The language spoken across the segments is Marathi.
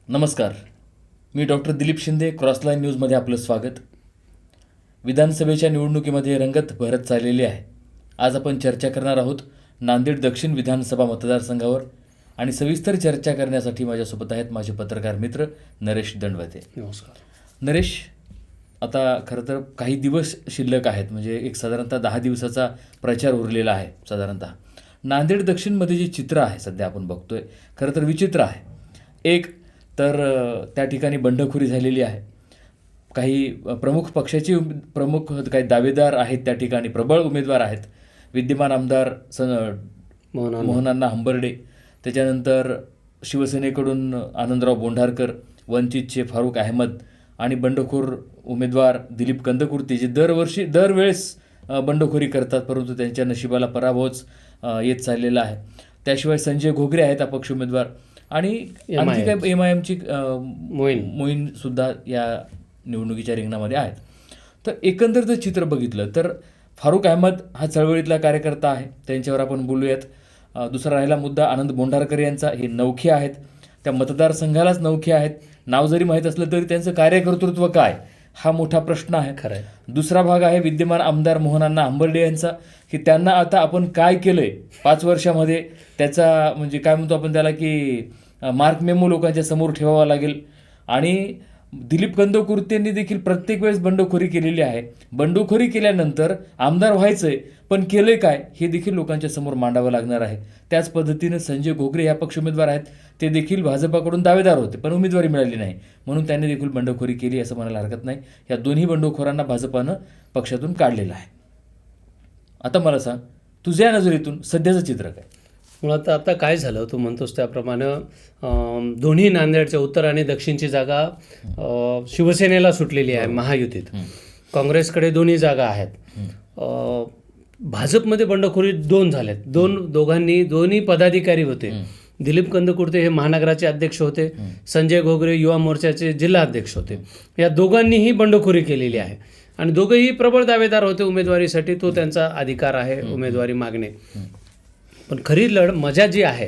नमस्कार. मी डॉक्टर दिलीप शिंदे. क्रॉसलाईन न्यूजमध्ये आपलं स्वागत. विधानसभेच्या निवडणुकीमध्ये रंगत भरत चाललेली आहे. आज आपण चर्चा करणार आहोत नांदेड दक्षिण विधानसभा मतदारसंघावर आणि सविस्तर चर्चा करण्यासाठी माझ्यासोबत आहेत माझे पत्रकार मित्र नरेश दंडवते. नमस्कार. नरेश, आता खरं तर काही दिवस शिल्लक आहेत, म्हणजे एक साधारणतः 10 दिवसाचा प्रचार उरलेला आहे साधारणतः. नांदेड दक्षिणमध्ये जे चित्र आहे सध्या आपण बघतोय, खरं तर विचित्र आहे. एक तर त्या ठिकाणी बंडखोरी झालेली आहे. काही प्रमुख पक्षाचे प्रमुख काही दावेदार आहेत, त्या ठिकाणी प्रबळ उमेदवार आहेत. विद्यमान आमदार मोहनांना हंबर्डे, त्याच्यानंतर शिवसेनेकडून आनंदराव बोंढारकर, वंचितचे फारुख अहमद आणि बंडखोर उमेदवार दिलीप कंदकुर्ती, जे दरवेळेस बंडखोरी करतात, परंतु त्यांच्या नशिबाला पराभवच येत चाललेला आहे. त्याशिवाय संजय घोगरे आहेत अपक्ष उमेदवार आणि आणखी काही MIMची मोहीनसुद्धा या निवडणुकीच्या रिंगणामध्ये आहेत. तर एकंदर जर चित्र बघितलं तर फारुख अहमद हा चळवळीतला कार्यकर्ता आहे, त्यांच्यावर आपण बोलूयात. दुसरा राहिला मुद्दा आनंद बोंढारकर यांचा. हे नवखे आहेत, त्या मतदारसंघालाच नवखे आहेत. नाव जरी माहीत असलं तरी त्यांचं कार्यकर्तृत्व काय, हा मोठा प्रश्न आहे. खरं आहे. दुसरा भाग आहे विद्यमान आमदार मोहनांना हंबर्डे यांचा, की त्यांना आता आपण काय केलंय 5 वर्षामध्ये, त्याचा म्हणजे काय म्हणतो आपण त्याला, की मार्क मेमो लोकांच्या समोर ठेवावा लागेल. आणि दिलीप कंदकुर्तेंनी देखील प्रत्येक वेळेस बंडखोरी केलेली आहे. बंडखोरी केल्यानंतर आमदार व्हायचंय, पण केलंय काय हे देखील लोकांच्या समोर मांडावं लागणार आहे. त्याच पद्धतीनं संजय घोगरे या पक्ष उमेदवार आहेत, ते देखील भाजपाकडून दावेदार होते, पण उमेदवारी मिळाली नाही, म्हणून त्यांनी देखील बंडखोरी केली असं म्हणायला हरकत नाही. या दोन्ही बंडखोरांना भाजपानं पक्षातून काढलेलं आहे. आता मला सांग, तुझ्या नजरेतून सध्याचं चित्र काय? मुळात आता काय झालं, तू म्हणतोस त्याप्रमाणे दोन्ही नांदेडच्या उत्तर आणि दक्षिणची जागा शिवसेनेला सुटलेली आहे महायुतीत. काँग्रेसकडे दोन्ही जागा आहेत. भाजपमध्ये बंडखोरी 2 झाल्यात. दोन्ही पदाधिकारी होते. दिलीप कंदकुर्ते हे महानगराचे अध्यक्ष होते, संजय घोगरे युवा मोर्चाचे जिल्हा अध्यक्ष होते. या दोघांनीही बंडखोरी केलेली आहे आणि दोघेही प्रबळ दावेदार होते उमेदवारीसाठी. तो त्यांचा अधिकार आहे उमेदवारी मागणे. पण खरी मजा जी आहे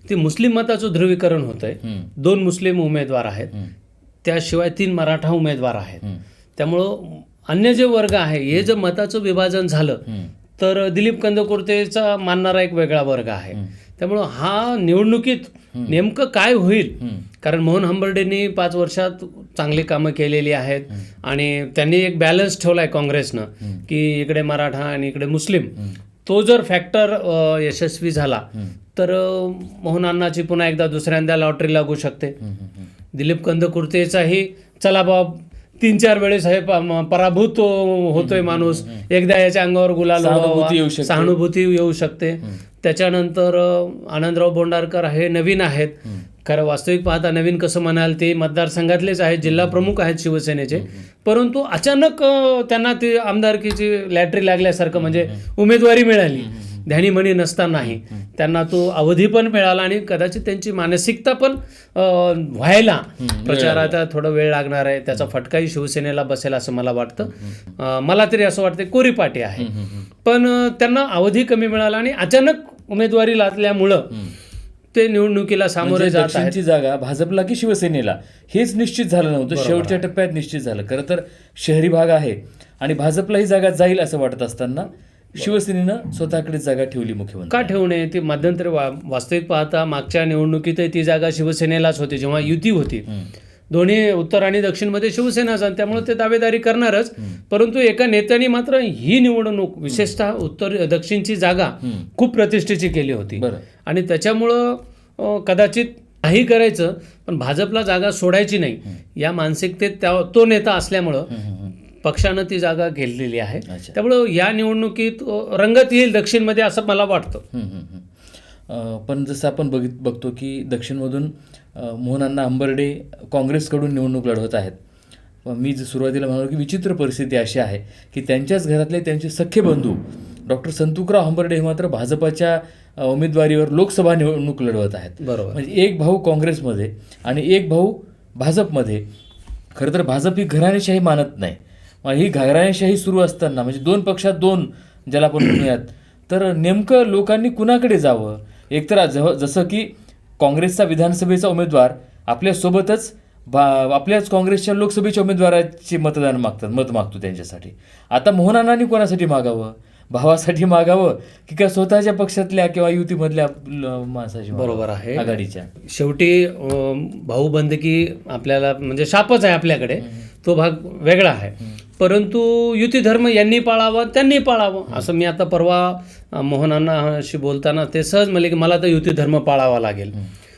ती मुस्लिम मताचं ध्रुवीकरण होत आहे. 2 मुस्लिम उमेदवार आहेत, त्याशिवाय 3 मराठा उमेदवार आहेत. त्यामुळं अन्य जे वर्ग आहे, हे जर मताचं विभाजन झालं तर दिलीप कंदकुर्तेचा मानणारा एक वेगळा वर्ग आहे. त्यामुळं हा निवडणुकीत नेमकं काय होईल, कारण मोहन हंबर्डेंनी 5 वर्षात चांगली कामं केलेली आहेत आणि त्यांनी एक बॅलन्स ठेवला आहे काँग्रेसनं, की इकडे मराठा आणि इकडे मुस्लिम. तो जर फॅक्टर यशस्वी झाला तर मोहनांनाची पुन्हा एकदा दुसऱ्यांदा लॉटरी लागू शकते. दिलीप कंदकुर्तेचाही चला बाब 3-4 वेळेस हे पराभूत होतोय माणूस, एकदा याच्या अंगावर गुलाल सहानुभूती येऊ शकते. त्याच्यानंतर आनंदराव बोंढारकर हे नवीन आहेत. खरं वास्तविक पाहता नवीन कसं म्हणाल, ते मतदारसंघातलेच आहेत, जिल्हा प्रमुख आहेत शिवसेनेचे, परंतु अचानक त्यांना ती आमदारकीची लॅटरी लागल्यासारखं, म्हणजे उमेदवारी मिळाली ध्यानीमनी नसतानाही. त्यांना तो अवधी पण मिळाला आणि कदाचित त्यांची मानसिकता पण व्हायला प्रचारात थोडा वेळ लागणार आहे. त्याचा फटकाही शिवसेनेला बसेल असं मला वाटतं. मला तरी असं वाटतं कोरीपाटी आहे, पण त्यांना अवधी कमी मिळाला आणि अचानक उमेदवारी लागल्यामुळं ते निवडणुकीला सामोरे जात आहेत. जागा भाजपला की शिवसेनेला हेच निश्चित झालं नव्हतं, शेवटच्या टप्प्यात निश्चित झालं. खरं तर शहरी भाग आहे आणि भाजपला ही जागा जाईल असं वाटत असताना शिवसेनेनं स्वतःकडे जागा ठेवली. मुख्यमंत्री का ठेवू नये? ती मध्यंतरी वास्तविक पाहता मागच्या निवडणुकीतही ती जागा शिवसेनेलाच होती, जेव्हा युती होती. दोन्ही उत्तर आणि दक्षिणमध्ये शिवसेनाच, त्यामुळे ते दावेदारी करणारच. परंतु एका नेत्याने मात्र ही निवडणूक, विशेषतः उत्तर दक्षिणची जागा खूप प्रतिष्ठेची केली होती आणि त्याच्यामुळं कदाचित काही करायचं पण भाजपला जागा सोडायची नाही या मानसिकतेत तो नेता असल्यामुळं पक्षानं ती जागा घेतलेली आहे. त्यामुळं या निवडणुकीत रंगत येईल दक्षिणमध्ये असं मला वाटतं. पण जसं आपण बघतो की दक्षिणमधून मोहनांना हंबर्डे काँग्रेसकडून निवडणूक लढवत आहेत. मी सुरुवातीला म्हणालो की विचित्र परिस्थिती अशी आहे की त्यांच्याच घरातले त्यांचे सख्खे बंधू डॉक्टर संतुकराव हंबर्डे हे मात्र भाजपाच्या उमेदवारीवर लोकसभा निवडणूक लढवत आहेत. बरोबर. म्हणजे एक भाऊ काँग्रेसमध्ये आणि एक भाऊ भाजपमध्ये. खरं तर भाजप ही घराणेशाही मानत नाही. ही घराणेशाही सुरू असताना, म्हणजे 2 पक्षात 2 ज्याला आपण म्हणूयात, तर नेमकं लोकांनी कुणाकडे जावं? एकतर जसं की काँग्रेसचा विधानसभेचा उमेदवार आपल्यासोबतच आपल्याच काँग्रेसच्या लोकसभेच्या उमेदवाराचे मतदान मत मागतो त्यांच्यासाठी. आता मोहन अण्णांनी कोणासाठी मागावं? भावासाठी मागावं की का स्वतःच्या पक्षातल्या किंवा युतीमधल्या माणसाची मागावं? बरोबर आहे. आघाडीच्या. शेवटी भाऊबंदकी आपल्याला म्हणजे शापच आहे आपल्याकडे, तो भाग वेगळा आहे. परंतु युती धर्म यांनी पाळावा, त्यांनी पाळावं असं मी आता परवा मोहनांनाशी बोलताना ते सहज म्हणले की मला तर युती धर्म पाळावा लागेल.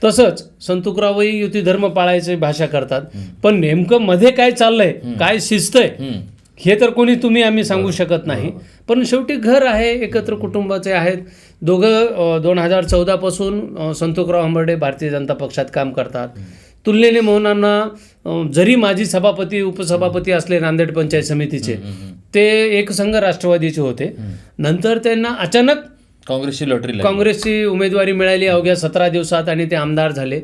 तसंच संतुकरावही युती धर्म पाळायची भाषा करतात, पण नेमकं मध्ये काय चाललंय, काय शिस्त आहे हे तर कोणी तुम्ही आम्ही सांगू शकत नाही. पण शेवटी घर आहे, एकत्र कुटुंबाचे आहेत दोघं. 2014 पासून संतोकराव हंबर्डे भारतीय जनता पक्षात काम करतात. तुलनेने मोहनांना जरी माजी सभापती उपसभापती असले नांदेड पंचायत समितीचे, ते एकसंघ राष्ट्रवादीचे होते. नंतर त्यांना अचानक काँग्रेसची उमेदवारी मिळाली अवघ्या 17 दिवसात आणि ते आमदार झाले.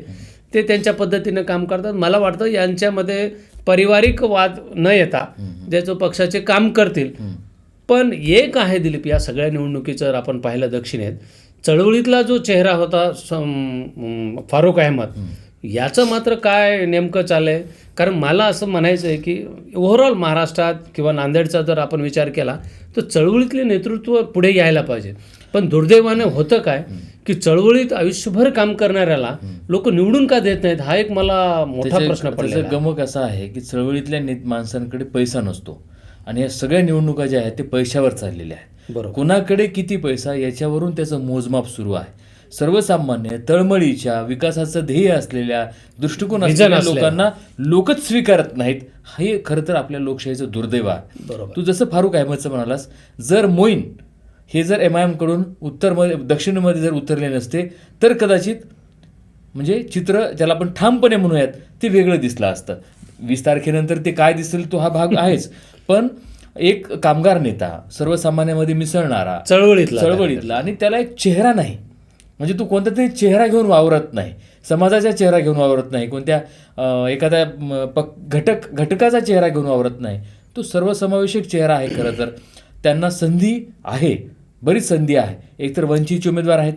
ते त्यांच्या पद्धतीनं काम करतात. मला वाटतं यांच्यामध्ये पारिवारिक वाद न येता ज्याचं पक्षाचे काम करतील. पण एक आहे दिलीप, या सगळ्या निवडणुकीचं जर आपण पाहिलं दक्षिणेत, चळवळीतला जो चेहरा होता फारुख अहमद, याचं मात्र काय नेमकं चाललंय? कारण मला असं म्हणायचं आहे की ओव्हरऑल महाराष्ट्रात किंवा नांदेडचा जर आपण विचार केला तर चळवळीतले नेतृत्व पुढे यायला पाहिजे. पण दुर्दैवाने होतं काय की चळवळीत आयुष्यभर काम करणाऱ्याला लोक निवडून का देत नाहीत, हा एक मला मोठा प्रश्न पडला. गमक असा आहे की चळवळीतल्या माणसांकडे पैसा नसतो आणि या सगळ्या निवडणुका ज्या आहेत ते पैशावर चाललेल्या आहेत. बरोबर. कुणाकडे किती पैसा याच्यावरून त्याचं मोजमाप सुरू आहे. सर्वसामान्य तळमळीच्या विकासाचं ध्येय असलेल्या दृष्टिकोन असलेल्या लोकांना लोकच स्वीकारत नाहीत. हे खरं तर आपल्या लोकशाहीचं दुर्दैव आहे. बरोबर. तू जसं फारुख अहमदचं म्हणालास, जर मोईन हे जर MIM कडून दक्षिणेमध्ये जर उतरले नसते तर कदाचित म्हणजे चित्र ज्याला आपण ठामपणे म्हणूयात ते वेगळं दिसलं असतं. 20 तारखेनंतर ते काय दिसेल तो हा भाग आहेच. पण एक कामगार नेता, सर्वसामान्यामध्ये मिसळणारा, चळवळीतला आणि त्याला एक चेहरा नाही, म्हणजे तू कोणता तरी चेहरा घेऊन वावरत नाही, समाजाचा चेहरा घेऊन वावरत नाही, कोणत्या एखाद्या घटकाचा चेहरा घेऊन वावरत नाही. तो सर्वसमावेशक चेहरा आहे. खरं तर त्यांना संधी आहे, बरीच संधी आहे. एकतर वंचितचे उमेदवार आहेत,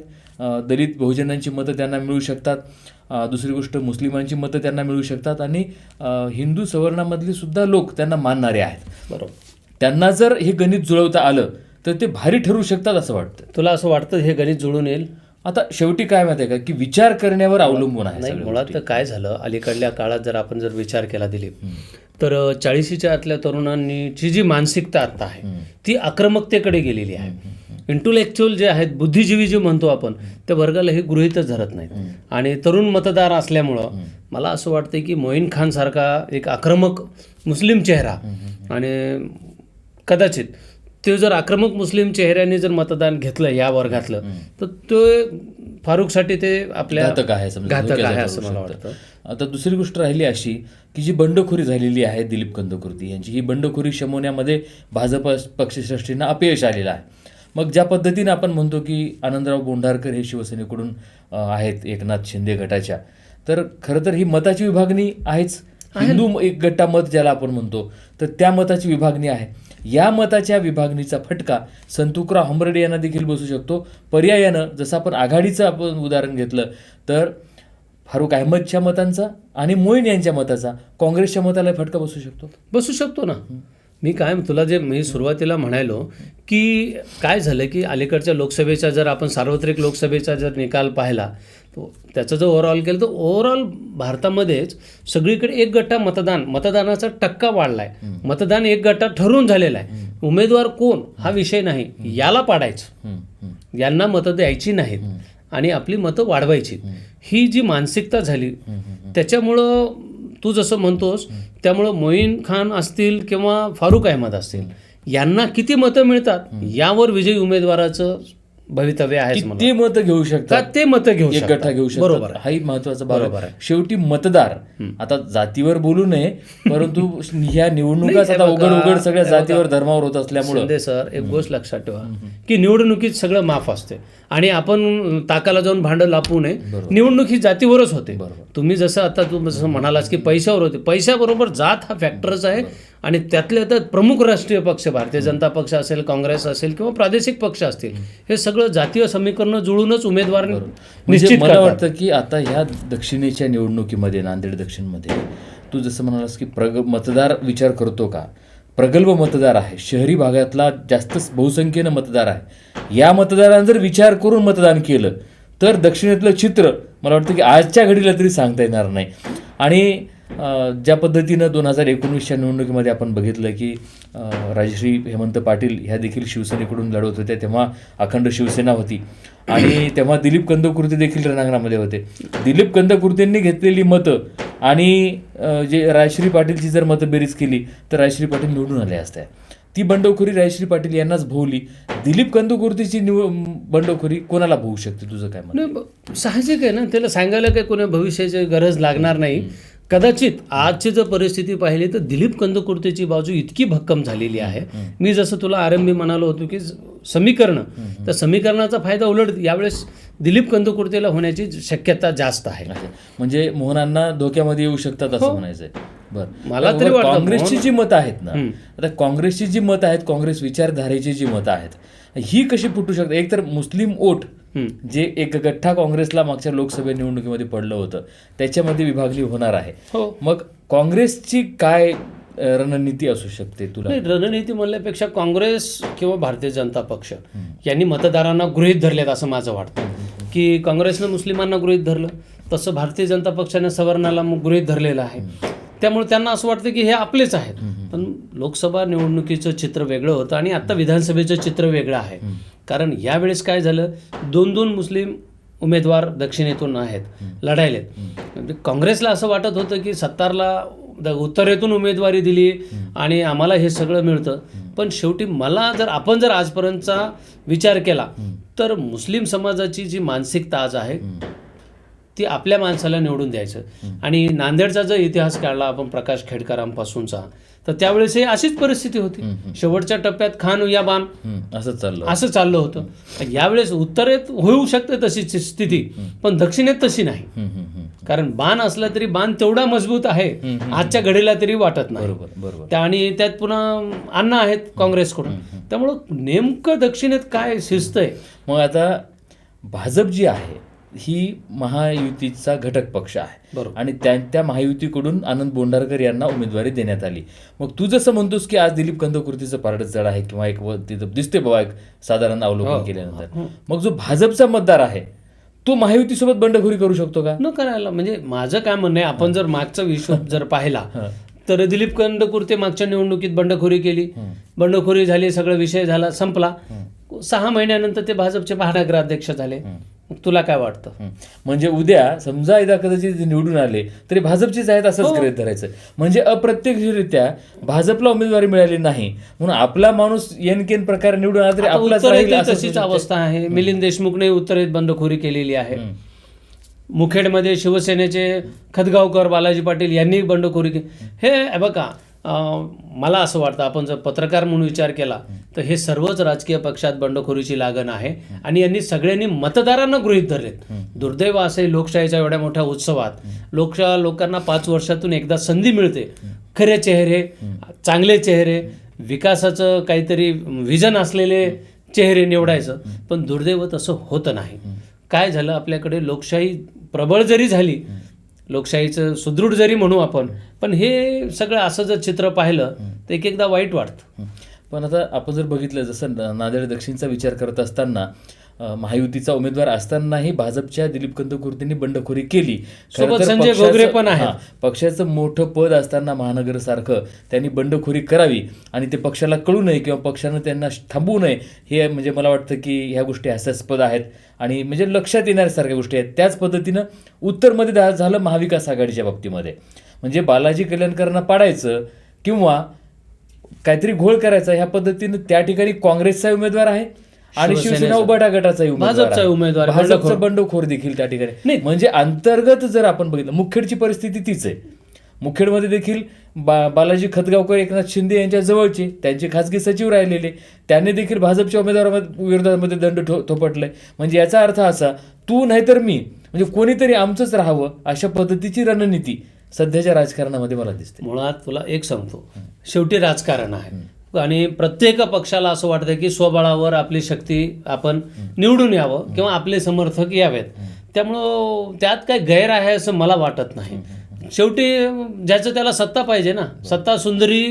दलित बहुजनांची मतं त्यांना मिळू शकतात. दुसरी गोष्ट मुस्लिमांची मतं त्यांना मिळू शकतात आणि हिंदू सवर्णामधले सुद्धा लोक त्यांना मानणारे आहेत. बरोबर. त्यांना जर हे गणित जुळवता आलं तर ते भारी ठरू शकतात असं वाटतं. तुला असं वाटतं हे गणित जुळून येईल? आता शेवटी काय माहिती आहे का की विचार करण्यावर अवलंबून आहे. नाही, मुळात तर काय झालं, अलीकडल्या काळात जर आपण जर विचार केला दिलीप, तर 40च्या आतल्या तरुणांची जी मानसिकता आता आहे ती आक्रमकतेकडे गेलेली आहे. इंटेलेक्च्युअल जे आहेत, बुद्धिजीवी जे म्हणतो आपण, त्या वर्गाला हे गृहीतच धरत नाहीत. आणि तरुण मतदार असल्यामुळं मला असं वाटतं की मोईन खान सारखा एक आक्रमक मुस्लिम चेहरा, आणि कदाचित ते जर आक्रमक मुस्लिम चेहऱ्याने जर मतदान घेतलं या वर्गातलं तर तो फारुखसाठी ते आपल्या घातक आहे असं मला वाटतं. आता दुसरी गोष्ट राहिली अशी की जी बंडखोरी झालेली आहे दिलीप कंदकुर्ती यांची, ही बंडखोरी शमवण्यामध्ये भाजप पक्षश्रेष्ठींना अपयश आलेलं आहे. मग ज्या पद्धतीने आपण म्हणतो की आनंदराव बोंढारकर हे शिवसेनेकडून आहेत एकनाथ शिंदे गटाच्या, तर खरं तर ही मताची विभागणी आहेच. हिंदू एक गट्टा मत ज्याला आपण म्हणतो, तर त्या मताची विभागणी आहे. या मताच्या विभागणीचा फटका संतुकराव हंबर्डे यांना देखील बसू शकतो. पर्यायानं जसं आपण आघाडीचं आपण उदाहरण घेतलं तर फारुख अहमदच्या मतांचा आणि मोईन यांच्या मताचा काँग्रेसच्या मताला फटका बसू शकतो ना. मी सुरुवातीला म्हणालो की काय झालं की अलीकडच्या लोकसभेचा जर आपण सार्वत्रिक लोकसभेचा जर निकाल पाहिला तो त्याचं जर ओव्हरऑल केलं तर ओव्हरऑल भारतामध्येच सगळीकडे एक गट्टा मतदानाचा टक्का वाढलाय. मतदान एक गट्टा ठरवून झालेला आहे. उमेदवार कोण हा विषय नाही, याला पाडायचं, यांना मतं द्यायची नाहीत आणि आपली मतं वाढवायची, ही जी मानसिकता झाली त्याच्यामुळं तू जसं म्हणतोस त्यामुळं मोईन खान असतील किंवा फारुख अहमद असतील यांना किती मतं मिळतात यावर विजयी उमेदवाराचं भवितव्य आहे. ते मतं घेऊ शकतात, ते मतं घेऊ एक गठ्ठा घेऊ शकतात. बरोबर, हाही महत्वाचा भाग आहे. शेवटी मतदार, आता जातीवर बोलू नये, परंतु ह्या निवडणुकाच आता उघड सगळ्या जातीवर धर्मावर होत असल्यामुळे शिंदे सर एक गोष्ट लक्षात ठेवा की निवडणुकीत सगळं माफ असते आणि आपण ताकाला जाऊन भांडं लापू नये. निवडणूक ही जातीवरच होते. तुम्ही जसं म्हणालास की पैशावर होते, पैशाबरोबर जात हा फॅक्टरच आहे आणि त्यातल्या त्यात प्रमुख राष्ट्रीय पक्ष भारतीय जनता पक्ष असेल, काँग्रेस असेल किंवा प्रादेशिक पक्ष असतील, हे सगळं जातीय समीकरणं जुळूनच उमेदवार म्हणजे निश्चित मला करतात. वाटतं की आता ह्या दक्षिणेच्या निवडणुकीमध्ये, नांदेड दक्षिणमध्ये तू जसं म्हणालास की मतदार विचार करतो का, प्रगल्भ मतदार आहे, शहरी भागातला जास्त बहुसंख्येनं मतदार आहे, या मतदारांना जर विचार करून मतदान केलं तर दक्षिणेतलं चित्र मला वाटतं की आजच्या घडीला तरी सांगता येणार नाही. आणि ज्या पद्धतीनं 2019च्या निवडणुकीमध्ये आपण बघितलं की राजश्री हेमंत पाटील ह्या देखील शिवसेनेकडून लढवत होत्या, तेव्हा अखंड शिवसेना होती आणि तेव्हा दिलीप कंदकुर्ते देखील रणांगणामध्ये होते. दिलीप कंदकुर्तेंनी घेतलेली मतं आणि जे राजश्री पाटीलची जर मतबेरीज केली तर राजश्री पाटील निवडून आले असत्या. ती बंडखोरी राजश्री पाटील यांनाच भोवली. दिलीप कंदकुर्तेची बंडखोरी कोणाला भोवू शकते, तुझं काय म्हणणं? नाही, साहजिक आहे ना, त्याला सांगायला काही कोणा भविष्याची गरज लागणार नाही. कदाचित आजची जर परिस्थिती पाहिली तर दिलीप कंदकुर्तेची बाजू इतकी भक्कम झालेली आहे. मी जसं तुला आरंभी म्हणालो होतो की समीकरण, तर समीकरणाचा फायदा उलट यावेळेस दिलीप कंदकुर्तेला होण्याची शक्यता जास्त आहे. म्हणजे मोहनांना धोक्यामध्ये येऊ शकतात असं म्हणायचंय. मला तरी वाटतं काँग्रेसची जी मतं आहेत ना, आता काँग्रेसची जी मतं आहेत, काँग्रेस विचारधारेची जी मतं आहेत, ही कशी फुटू शकतात? एक तर मुस्लिम वोट जे एक गठ्ठा काँग्रेसला मागच्या लोकसभा निवडणुकीमध्ये पडलं होतं, त्याच्यामध्ये विभागणी होणार आहे. मग काँग्रेसची काय रणनीती असू शकते तुला? नाही, रणनीती म्हणल्यापेक्षा काँग्रेस किंवा भारतीय जनता पक्ष यांनी मतदारांना गृहीत धरलेत असं माझं वाटतं. की काँग्रेसनं मुस्लिमांना गृहीत धरलं, तसं भारतीय जनता पक्षाने सवर्णाला गृहीत धरलेलं आहे. त्यामुळे त्यांना असं वाटतं की हे आपलेच आहेत. पण लोकसभा निवडणुकीचं चित्र वेगळं होतं आणि आता विधानसभेचं चित्र वेगळं आहे. कारण यावेळेस काय झालं, 2-2 मुस्लिम उमेदवार दक्षिणेतून आहेत, लढायलेत. म्हणजे काँग्रेसला असं वाटत होतं की सत्तारला उत्तरेतून उमेदवारी दिली आणि आम्हाला हे सगळं मिळतं. पण शेवटी आपण जर आजपर्यंतचा विचार केला तर मुस्लिम समाजाची जी मानसिकता आज आहे ती आपल्या माणसाला निवडून द्यायचं. आणि नांदेडचा जर इतिहास काढला आपण प्रकाश खेडकरांपासूनचा, तर त्यावेळेस अशीच परिस्थिती होती. शेवटच्या टप्प्यात खान या बान असं चाललं होतं. यावेळेस उत्तरेत होऊ शकते तशी स्थिती, पण दक्षिणेत तशी नाही. कारण बाण असला तरी बाण तेवढा मजबूत आहे आजच्या घडीला तरी वाटत नाही. बरोबर. आणि त्यात पुन्हा अण्णा आहेत काँग्रेसकडून, त्यामुळं नेमकं दक्षिणेत काय शिस्त आहे. मग आता भाजप जी आहे ही महायुतीचा घटक पक्ष आहे आणि त्या महायुतीकडून आनंद बोंडारकर यांना उमेदवारी देण्यात आली. मग तू जसं म्हणतोस की आज दिलीप कंदकुर्तेचं पारडं जड आहे किंवा एक तिथं दिसते बाबा एक साधारण अवलोकन केल्यानंतर, मग जो भाजपचा मतदार आहे तो महायुतीसोबत बंडखोरी करू शकतो का? न करायला. म्हणजे माझं काय म्हणणं आहे, आपण जर मागचा हिशोब जर पाहिला तर दिलीप कंदकुर्ते मागच्या निवडणुकीत बंडखोरी केली, बंडखोरी झाली, सगळा विषय झाला, संपला. 6 महिन्यानंतर ते भाजपचे महानगराध्यक्ष झाले. तुला काय वाटतं? म्हणजे उद्या समजा एकदा कदाचित निवडून आले तरी भाजपचीच आहेत असंच गृहीत धरायचं. म्हणजे अप्रत्यक्षरित्या भाजपला उमेदवारी मिळाली नाही म्हणून आपला माणूस एनकेन प्रकारे निवडून आला तरी आपलाच राहील, तशीच अवस्था आहे. मिलिंद देशमुखने उत्तरेत बंडखोरी केलेली आहे. मुखेडमध्ये शिवसेनेचे खदगावकर, बालाजी पाटील यांनी बंडखोरी केली. हे बघा, मला असं वाटतं आपण जर पत्रकार म्हणून विचार केला तर हे सर्वच राजकीय पक्षात बंडखोरीची लागण आहे आणि यांनी सगळ्यांनी मतदारांना गृहीत धरलेत. दुर्दैव असे लोकशाहीच्या एवढ्या मोठ्या उत्सवात लोकांना 5 वर्षातून एकदा संधी मिळते. खरे चेहरे, चांगले चेहरे, विकासाचं काहीतरी विजन असलेले चेहरे निवडायचं. पण दुर्दैव तसं होतं नाही. काय झालं, आपल्याकडे लोकशाही प्रबळ जरी झाली, लोकशाहीचं सुदृढ जरी म्हणू आपण, पण हे सगळं असं जर चित्र पाहिलं तर एकदा वाईट वाटतं. पण आता आपण जर बघितलं जसं नांदेड दक्षिणचा विचार करत असताना महायुतीचा उमेदवार असतानाही भाजपच्या दिलीप कंदकुर्तेंनी बंडखोरी केली. सोबत संजय घोगरे पण आहे. पक्षाचं मोठं पद असताना महानगरसारखं त्यांनी बंडखोरी करावी आणि ते पक्षाला कळू नये किंवा पक्षानं त्यांना थांबवू नये, हे म्हणजे मला वाटतं की ह्या गोष्टी हास्यास्पद आहेत आणि म्हणजे लक्षात येण्यासारख्या गोष्टी आहेत. त्याच पद्धतीनं उत्तरमध्ये झालं महाविकास आघाडीच्या बाबतीमध्ये. म्हणजे बालाजी कल्याणकरांना पाडायचं किंवा काहीतरी घोळ करायचा ह्या पद्धतीनं त्या ठिकाणी काँग्रेसचा उमेदवार आहे आणि शिवसेना उभाटा गटाचा उमेदवार, भाजपचा बंडखोर देखील त्या ठिकाणी. म्हणजे अंतर्गत जर आपण बघितलं, मुखेडची परिस्थिती तीच आहे. मुखेडमध्ये देखील बालाजी खदगावकर, एकनाथ शिंदे यांच्या जवळचे, त्यांचे खासगी सचिव राहिलेले, त्यांनी देखील भाजपच्या उमेदवाराविरोधामध्ये दंड थोपटले. म्हणजे याचा अर्थ असा, तू नाहीतर मी, म्हणजे कोणीतरी आमचंच राहावं अशा पद्धतीची रणनीती सध्याच्या राजकारणामध्ये मला दिसते. मुळात तुला एक सांगतो, शेवटी राजकारण आहे आणि प्रत्येक पक्षाला असं वाटतं की स्वबळावर आपली शक्ती आपण निवडून यावं किंवा आपले समर्थक यावेत. त्यामुळं त्यात काय गैर आहे असं मला वाटत नाही. शेवटी ज्याचं त्याला सत्ता पाहिजे ना, सत्ता सुंदरी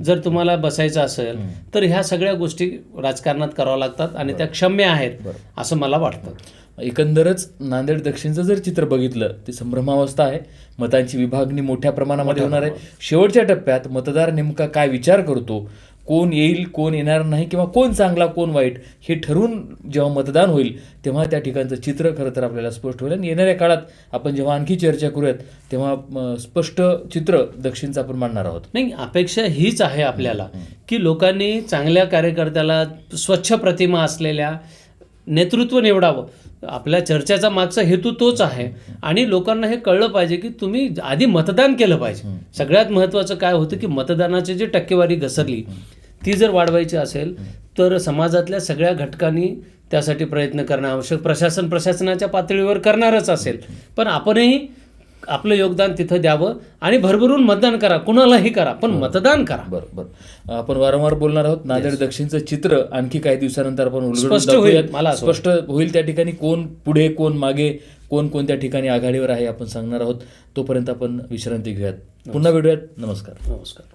जर तुम्हाला बसायचं असेल तर ह्या सगळ्या गोष्टी राजकारणात कराव्या लागतात आणि त्या क्षम्य आहेत असं मला वाटतं. एकंदरच नांदेड दक्षिणचं जर चित्र बघितलं ती संभ्रमावस्था आहे. मतांची विभागणी मोठ्या प्रमाणामध्ये होणार आहे. शेवटच्या टप्प्यात मतदार नेमका काय विचार करतो, कोण येईल कोण येणार नाही किंवा कोण चांगला कोण वाईट हे ठरवून जेव्हा मतदान होईल तेव्हा त्या ठिकाणचं चित्र खरं तर आपल्याला स्पष्ट होईल. आणि येणाऱ्या काळात आपण जेव्हा आणखी चर्चा करूयात तेव्हा स्पष्ट चित्र दक्षिणचं आपण मांडणार आहोत. नाही, अपेक्षा हीच आहे आपल्याला की लोकांनी चांगल्या कार्यकर्त्याला, स्वच्छ प्रतिमा असलेल्या नेतृत्व निवडावं. आपल्या चर्चेचा मागचा हेतू तोच आहे आणि लोकांना हे कळलं पाहिजे की तुम्ही आधी मतदान केलं पाहिजे. सगळ्यात महत्त्वाचं काय होतं की मतदानाची जी टक्केवारी घसरली ती जर वाढवायची असेल तर समाजातल्या सगळ्या घटकांनी त्यासाठी प्रयत्न करणं आवश्यक. प्रशासनाच्या पातळीवर करणारच असेल, पण आपणही आपलं योगदान तिथं द्यावं आणि भरभरून मतदान करा, कुणालाही करा, पण मतदान करा. बरोबर. आपण वारंवार बोलणार आहोत. नांदेड दक्षिणचं चित्र आणखी काही दिवसानंतर आपण स्पष्ट होईल. मला असं स्पष्ट होईल. त्या ठिकाणी कोण पुढे कोण मागे, कोण कोणत्या ठिकाणी आघाडीवर आहे आपण सांगणार आहोत. तोपर्यंत आपण विश्रांती घेऊयात. पुन्हा भेटूयात. नमस्कार. नमस्कार.